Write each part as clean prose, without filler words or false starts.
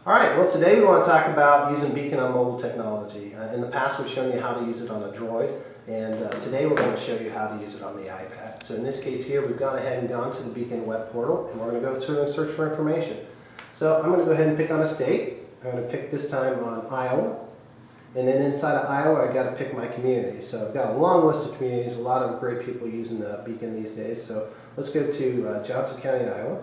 All right, well today we want to talk about using Beacon on mobile technology. In the past we've shown you how to use it on a Droid, and today we're going to show you how to use it on the iPad. So in this case here, we've gone ahead and gone to the Beacon web portal, and we're going to go through and search for information. So I'm going to go ahead and pick on a state. I'm going to pick this time on Iowa, and then inside of Iowa I've got to pick my community. So I've got a long list of communities, a lot of great people using the Beacon these days. So let's go to Johnson County, Iowa.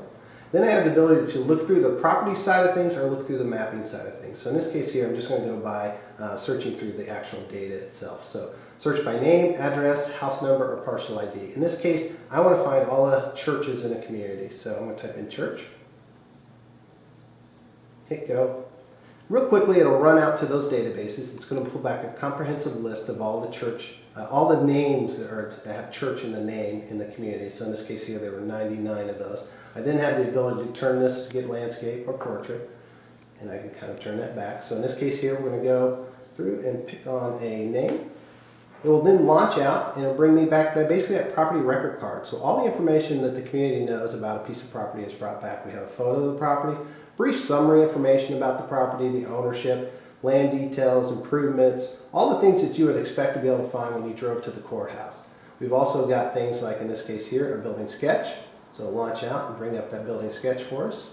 Then I have the ability to look through the property side of things or look through the mapping side of things. So in this case here, I'm just going to go by searching through the actual data itself. So search by name, address, house number, or parcel ID. In this case, I want to find all the churches in a community. So I'm going to type in church. Hit go. Real quickly, it'll run out to those databases. It's going to pull back a comprehensive list of all the church, all the names that have church in the name in the community. So in this case here, there were 99 of those. I then have the ability to turn this to get landscape or portrait, and I can kind of turn that back. So in this case here, we're going to go through and pick on a name. It will then launch out, and it'll bring me back basically that property record card. So all the information that the community knows about a piece of property is brought back. We have a photo of the property, brief summary information about the property, the ownership, land details, improvements, all the things that you would expect to be able to find when you drove to the courthouse. We've also got things like, in this case here, a building sketch. So launch out and bring up that building sketch for us.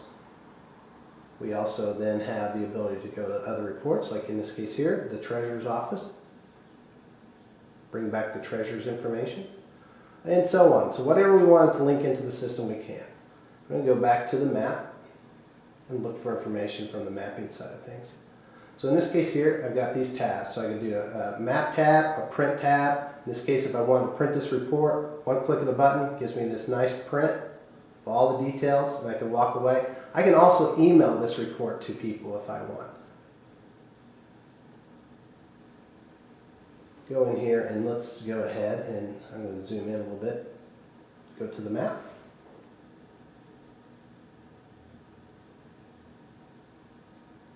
We also then have the ability to go to other reports, like in this case here, the treasurer's office. Bring back the treasurer's information, and so on. So whatever we wanted to link into the system, we can. I'm going to go back to the map and look for information from the mapping side of things. So in this case here, I've got these tabs. So I can do a map tab, a print tab. In this case, if I wanted to print this report, one click of the button gives me this nice print of all the details, and I can walk away. I can also email this report to people if I want. Go in here and let's go ahead, and I'm going to zoom in a little bit. Go to the map.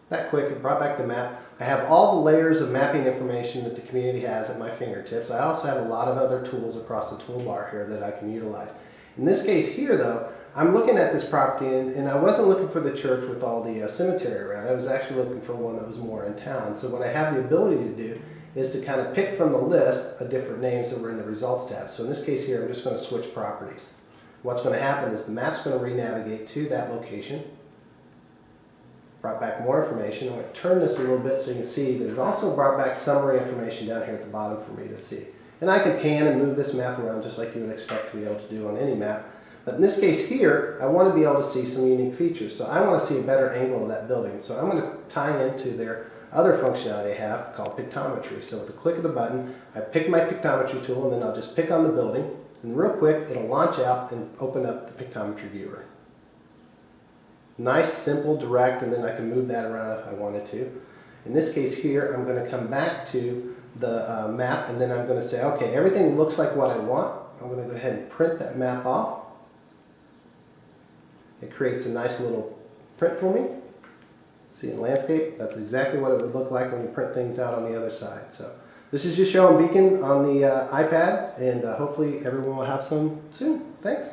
That quick, it brought back the map. I have all the layers of mapping information that the community has at my fingertips. I also have a lot of other tools across the toolbar here that I can utilize. In this case here though, I'm looking at this property, and I wasn't looking for the church with all the cemetery around. I was actually looking for one that was more in town. So what I have the ability to do is to kind of pick from the list of different names that were in the results tab. So in this case here, I'm just going to switch properties. What's going to happen is the map's going to re-navigate to that location. Brought back more information. I'm going to turn this a little bit so you can see that it also brought back summary information down here at the bottom for me to see. And I can pan and move this map around just like you would expect to be able to do on any map. But in this case here, I want to be able to see some unique features. So I want to see a better angle of that building. So I'm going to tie into their other functionality they have called pictometry. So with a click of the button, I pick my pictometry tool, and then I'll just pick on the building. And real quick, it'll launch out and open up the pictometry viewer. Nice, simple, direct, and then I can move that around if I wanted to. In this case here, I'm going to come back to the map, and then I'm going to say, okay, everything looks like what I want. I'm going to go ahead and print that map off. It creates a nice little print for me. See in landscape, that's exactly what it would look like when you print things out on the other side. So this is just showing Beacon on the iPad, and hopefully everyone will have some soon. Thanks.